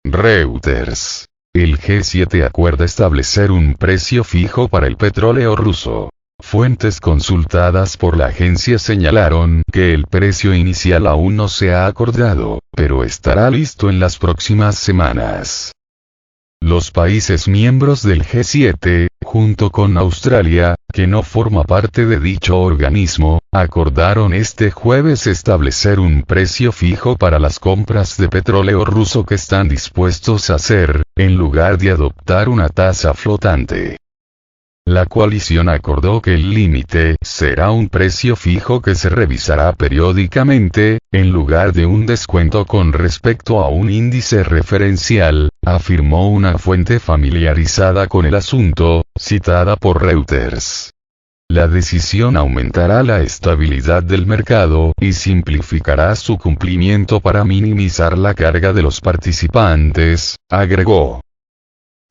Reuters. El G7 acuerda establecer un precio fijo para el petróleo ruso. Fuentes consultadas por la agencia señalaron que el precio inicial aún no se ha acordado, pero estará listo en las próximas semanas. Los países miembros del G7, junto con Australia, que no forma parte de dicho organismo, acordaron este jueves establecer un precio fijo para las compras de petróleo ruso que están dispuestos a hacer, en lugar de adoptar una tasa flotante. La coalición acordó que el límite será un precio fijo que se revisará periódicamente, en lugar de un descuento con respecto a un índice referencial, afirmó una fuente familiarizada con el asunto, citada por Reuters. La decisión aumentará la estabilidad del mercado y simplificará su cumplimiento para minimizar la carga de los participantes, agregó.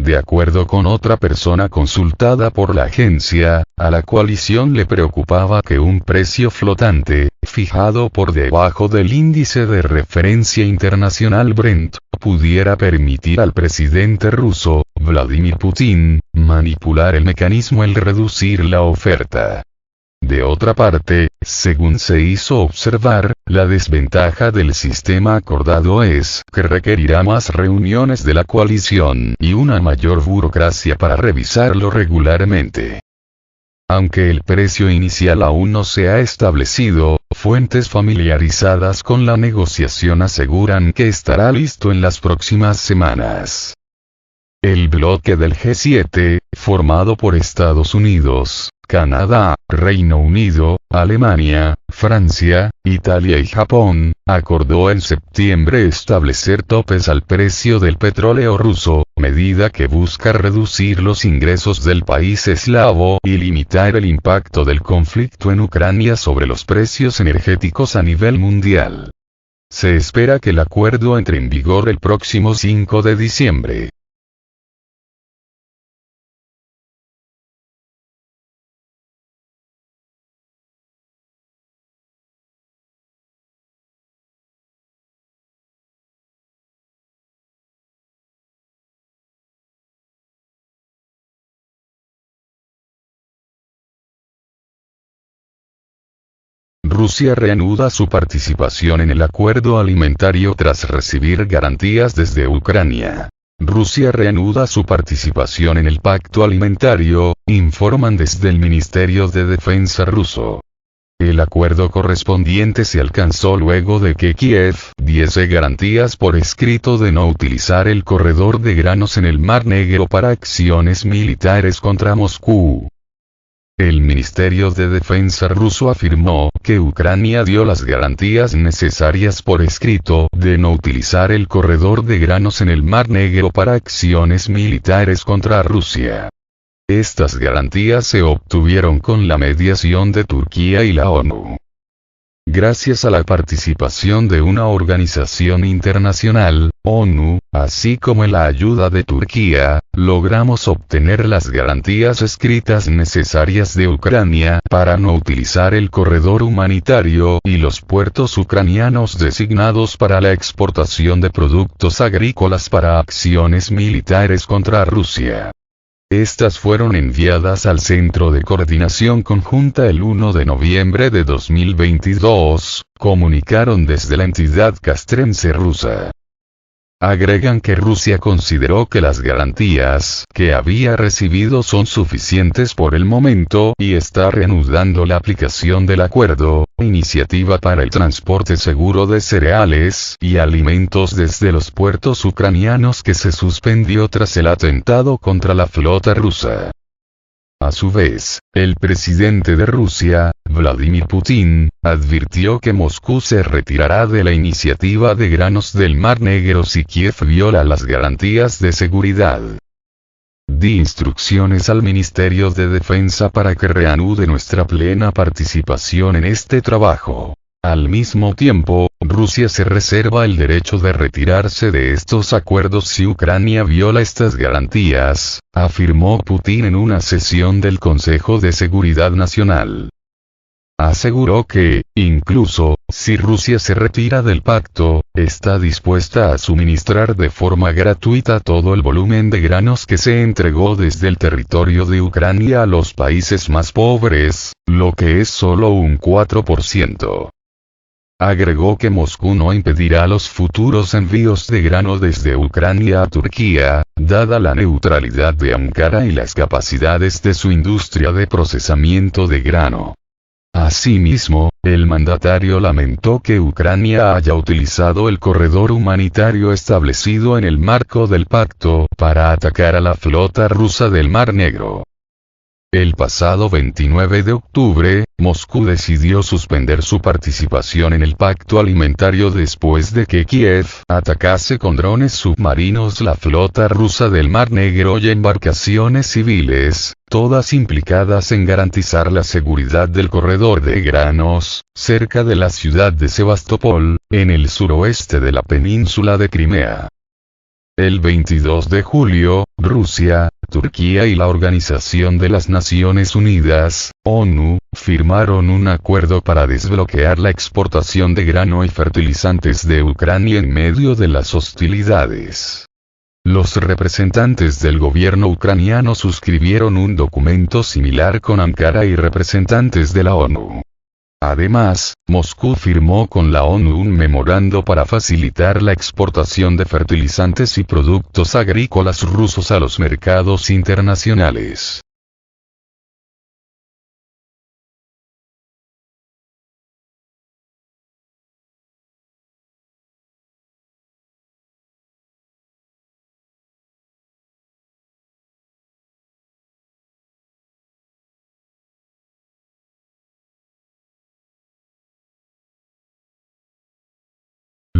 De acuerdo con otra persona consultada por la agencia, a la coalición le preocupaba que un precio flotante, fijado por debajo del índice de referencia internacional Brent, pudiera permitir al presidente ruso, Vladimir Putin, manipular el mecanismo al reducir la oferta. De otra parte, según se hizo observar, la desventaja del sistema acordado es que requerirá más reuniones de la coalición y una mayor burocracia para revisarlo regularmente. Aunque el precio inicial aún no se ha establecido, fuentes familiarizadas con la negociación aseguran que estará listo en las próximas semanas. El bloque del G7, formado por Estados Unidos, Canadá, Reino Unido, Alemania, Francia, Italia y Japón, acordó en septiembre establecer topes al precio del petróleo ruso, medida que busca reducir los ingresos del país eslavo y limitar el impacto del conflicto en Ucrania sobre los precios energéticos a nivel mundial. Se espera que el acuerdo entre en vigor el próximo 5 de diciembre. Rusia reanuda su participación en el acuerdo alimentario tras recibir garantías desde Ucrania. Rusia reanuda su participación en el pacto alimentario, informan desde el Ministerio de Defensa ruso. El acuerdo correspondiente se alcanzó luego de que Kiev diese garantías por escrito de no utilizar el corredor de granos en el Mar Negro para acciones militares contra Moscú. El Ministerio de Defensa ruso afirmó que Ucrania dio las garantías necesarias por escrito de no utilizar el corredor de granos en el Mar Negro para acciones militares contra Rusia. Estas garantías se obtuvieron con la mediación de Turquía y la ONU. Gracias a la participación de una organización internacional, ONU, así como la ayuda de Turquía, logramos obtener las garantías escritas necesarias de Ucrania para no utilizar el corredor humanitario y los puertos ucranianos designados para la exportación de productos agrícolas para acciones militares contra Rusia. Estas fueron enviadas al Centro de Coordinación Conjunta el 1 de noviembre de 2022, comunicaron desde la entidad castrense rusa. Agregan que Rusia consideró que las garantías que había recibido son suficientes por el momento y está reanudando la aplicación del acuerdo, iniciativa para el transporte seguro de cereales y alimentos desde los puertos ucranianos que se suspendió tras el atentado contra la flota rusa. A su vez, el presidente de Rusia, Vladimir Putin, advirtió que Moscú se retirará de la iniciativa de granos del Mar Negro si Kiev viola las garantías de seguridad. Di instrucciones al Ministerio de Defensa para que reanude nuestra plena participación en este trabajo. Al mismo tiempo, Rusia se reserva el derecho de retirarse de estos acuerdos si Ucrania viola estas garantías, afirmó Putin en una sesión del Consejo de Seguridad Nacional. aseguró que, incluso, si Rusia se retira del pacto, está dispuesta a suministrar de forma gratuita todo el volumen de granos que se entregó desde el territorio de Ucrania a los países más pobres, lo que es solo un 4%. Agregó que Moscú no impedirá los futuros envíos de grano desde Ucrania a Turquía, dada la neutralidad de Ankara y las capacidades de su industria de procesamiento de grano. Asimismo, el mandatario lamentó que Ucrania haya utilizado el corredor humanitario establecido en el marco del pacto para atacar a la flota rusa del Mar Negro. El pasado 29 de octubre, Moscú decidió suspender su participación en el pacto alimentario después de que Kiev atacase con drones submarinos la flota rusa del Mar Negro y embarcaciones civiles, todas implicadas en garantizar la seguridad del corredor de granos, cerca de la ciudad de Sebastopol, en el suroeste de la península de Crimea. El 22 de julio, Rusia, Turquía y la Organización de las Naciones Unidas, ONU, firmaron un acuerdo para desbloquear la exportación de grano y fertilizantes de Ucrania en medio de las hostilidades. Los representantes del gobierno ucraniano suscribieron un documento similar con Ankara y representantes de la ONU. Además, Moscú firmó con la ONU un memorando para facilitar la exportación de fertilizantes y productos agrícolas rusos a los mercados internacionales.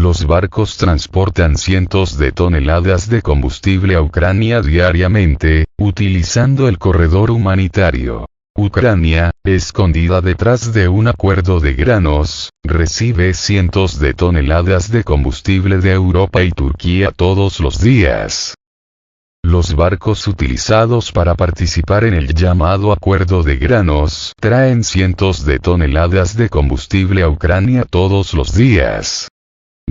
Los barcos transportan cientos de toneladas de combustible a Ucrania diariamente, utilizando el corredor humanitario. Ucrania, escondida detrás de un acuerdo de granos, recibe cientos de toneladas de combustible de Europa y Turquía todos los días. Los barcos utilizados para participar en el llamado acuerdo de granos traen cientos de toneladas de combustible a Ucrania todos los días.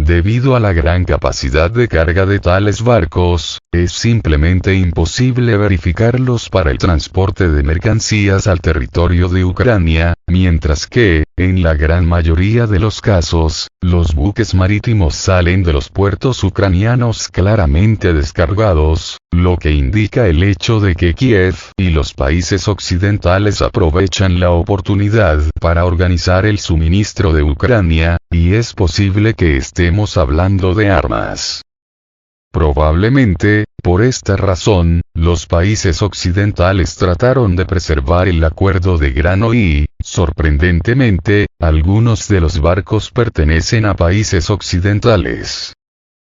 Debido a la gran capacidad de carga de tales barcos, es simplemente imposible verificarlos para el transporte de mercancías al territorio de Ucrania, mientras que, en la gran mayoría de los casos, los buques marítimos salen de los puertos ucranianos claramente descargados, lo que indica el hecho de que Kiev y los países occidentales aprovechan la oportunidad para organizar el suministro de Ucrania, y es posible que estemos hablando de armas. Probablemente, por esta razón, los países occidentales trataron de preservar el acuerdo de grano y, sorprendentemente, algunos de los barcos pertenecen a países occidentales.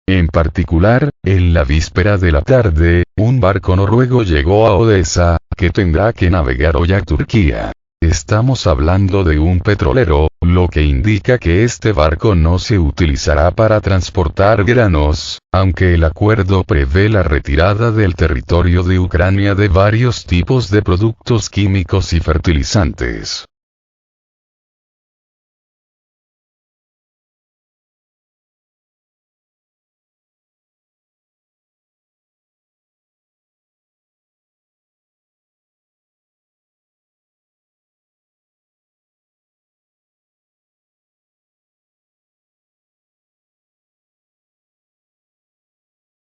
En particular, en la víspera de la tarde, un barco noruego llegó a Odessa, que tendrá que navegar hoy a Turquía. Estamos hablando de un petrolero, lo que indica que este barco no se utilizará para transportar granos, aunque el acuerdo prevé la retirada del territorio de Ucrania de varios tipos de productos químicos y fertilizantes.